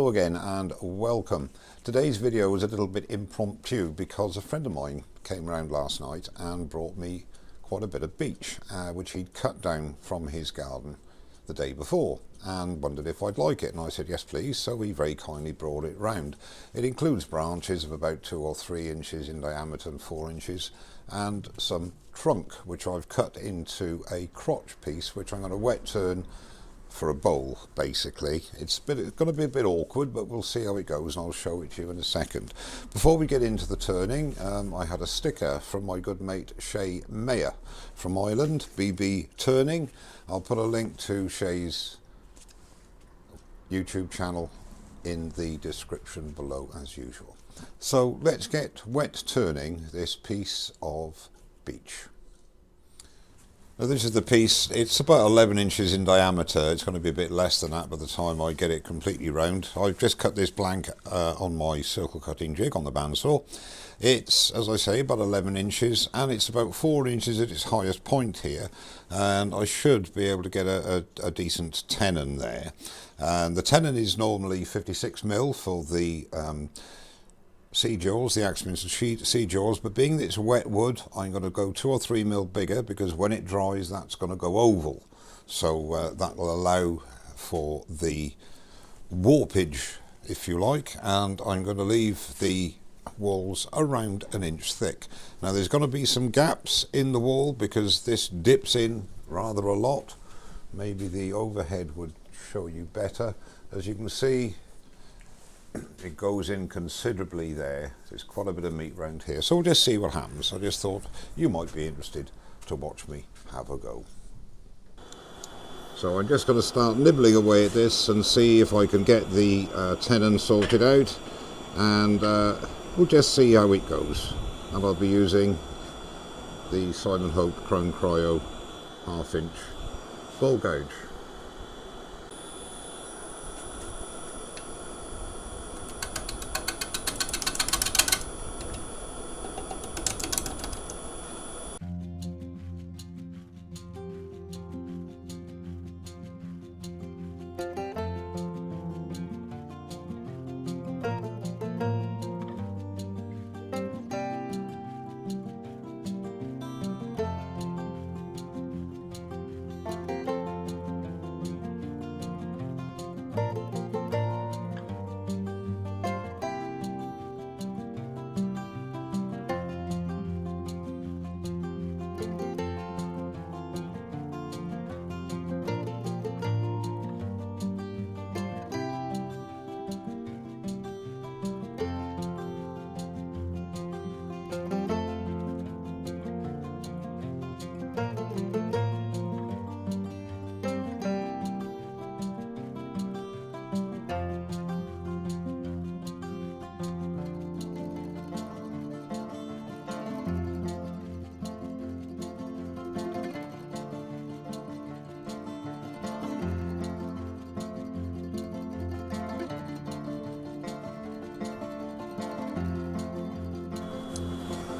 Hello again and welcome. Today's video was a little bit impromptu because a friend of mine came around last night and brought me quite a bit of beech, which he'd cut down from his garden the day before and wondered if I'd like it, and I said yes please, so he very kindly brought it round. It includes branches of about 2 or 3 inches in diameter and 4 inches and some trunk which I've cut into a crotch piece which I'm going to wet turn for a bowl. Basically it's going to be a bit awkward, but we'll see how it goes and I'll show it to you in a second. Before we get into the turning, I had a sticker from my good mate Shay Mayer from Ireland, BB Turning. I'll put a link to Shay's YouTube channel in the description below as usual. So let's get wet turning this piece of beech. Now this is the piece, it's about 11 inches in diameter. It's going to be a bit less than that by the time I get it completely round. I've just cut this blank on my circle cutting jig on the bandsaw. It's, as I say, about 11 inches and it's about 4 inches at its highest point here, and I should be able to get a decent tenon there. And the tenon is normally 56mm for the sea jaws, the Axminster sea jaws, but being that it's wet wood, I'm going to go 2 or 3mm bigger because when it dries that's going to go oval, so that will allow for the warpage, if you like, and I'm going to leave the walls around 1 inch thick. Now there's going to be some gaps in the wall because this dips in rather a lot. Maybe the overhead would show you better. As you can see, it goes in considerably there. There's quite a bit of meat round here, so we'll just see what happens. I just thought you might be interested to watch me have a go. So I'm just going to start nibbling away at this and see if I can get the tenon sorted out, and we'll just see how it goes. And I'll be using the Simon Hope Chrome Cryo 1/2 inch bowl gouge.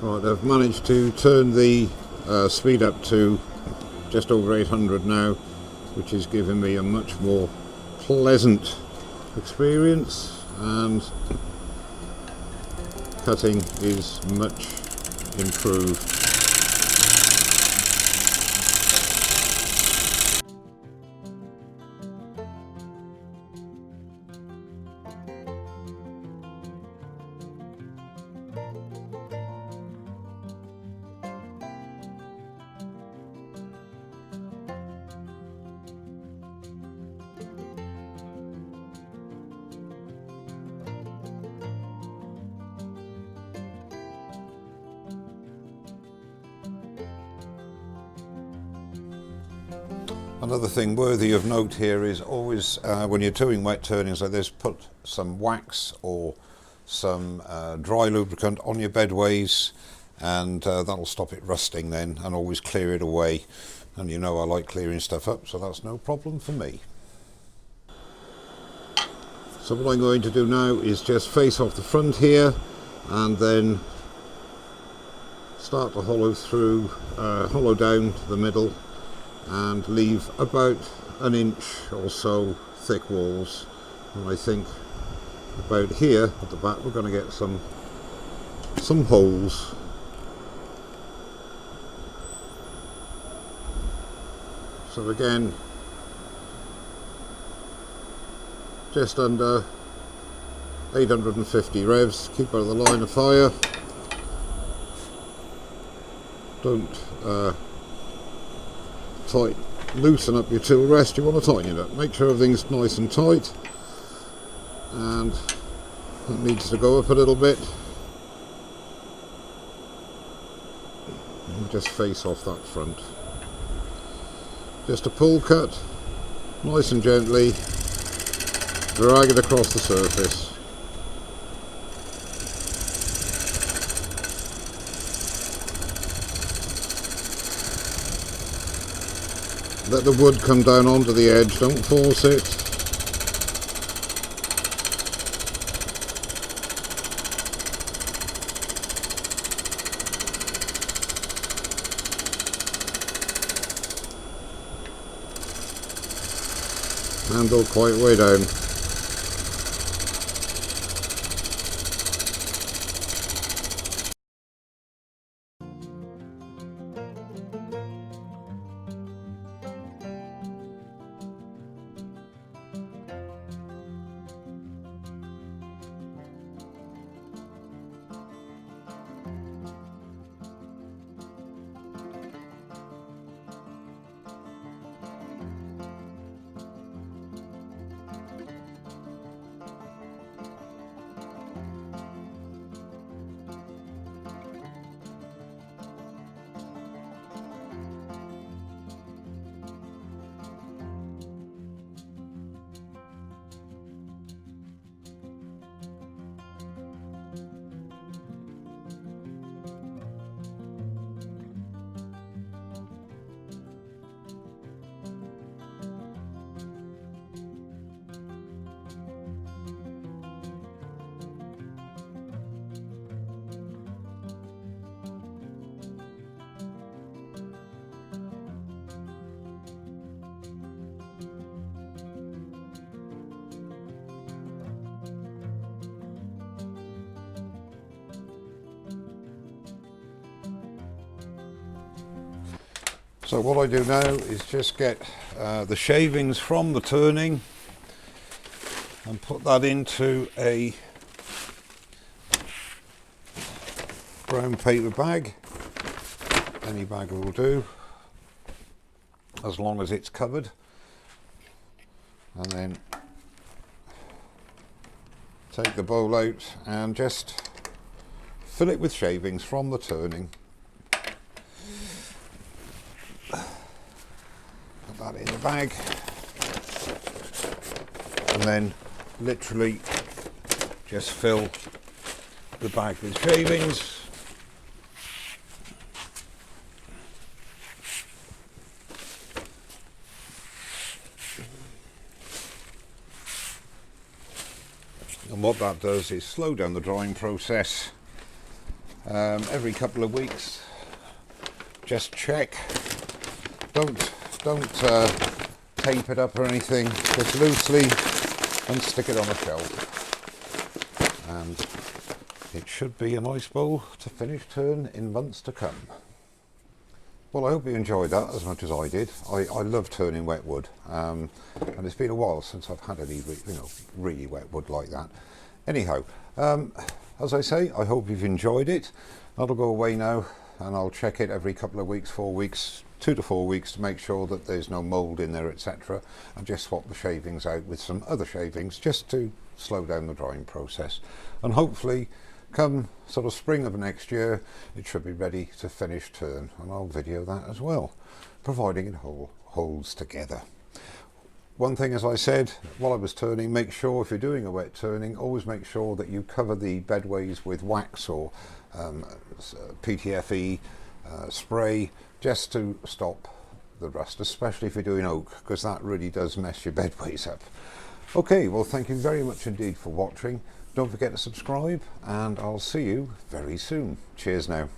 Right, I've managed to turn the speed up to just over 800 now, which is giving me a much more pleasant experience, and cutting is much improved. Another thing worthy of note here is always when you're doing wet turnings like this, put some wax or some dry lubricant on your bedways, and that'll stop it rusting then, and always clear it away. And you know I like clearing stuff up, so that's no problem for me. So what I'm going to do now is just face off the front here and then start to hollow down the middle and leave about 1 inch or so thick walls, and I think about here at the back we're going to get some holes. So again, just under 850 revs, keep out of the line of fire. Don't loosen up your tool rest, you want to tighten it up. Make sure everything's nice and tight, and it needs to go up a little bit. And just face off that front. Just a pull cut, nice and gently, drag it across the surface. Let the wood come down onto the edge, don't force it. Handle quite way down. So what I do now is just get the shavings from the turning and put that into a brown paper bag. Any bag will do, as long as it's covered. And then take the bowl out and just fill it with shavings from the turning. That in the bag, and then literally just fill the bag with shavings. And what that does is slow down the drying process. Every couple of weeks, just check. Don't tape it up or anything, just loosely, and stick it on a shelf. And it should be a nice bowl to finish turn in months to come. Well, I hope you enjoyed that as much as I did. I love turning wet wood, and it's been a while since I've had any really wet wood like that. Anyhow, as I say, I hope you've enjoyed it. That'll go away now, and I'll check it every couple of weeks, 4 weeks, 2 to 4 weeks, to make sure that there's no mould in there, etc. And just swap the shavings out with some other shavings just to slow down the drying process. And hopefully come sort of spring of next year it should be ready to finish turn, and I'll video that as well, providing it holds together. One thing, as I said while I was turning, make sure if you're doing a wet turning, always make sure that you cover the bedways with wax or PTFE spray, just to stop the rust, especially if you're doing oak, because that really does mess your bedways up. Okay, well, thank you very much indeed for watching. Don't forget to subscribe, and I'll see you very soon. Cheers now.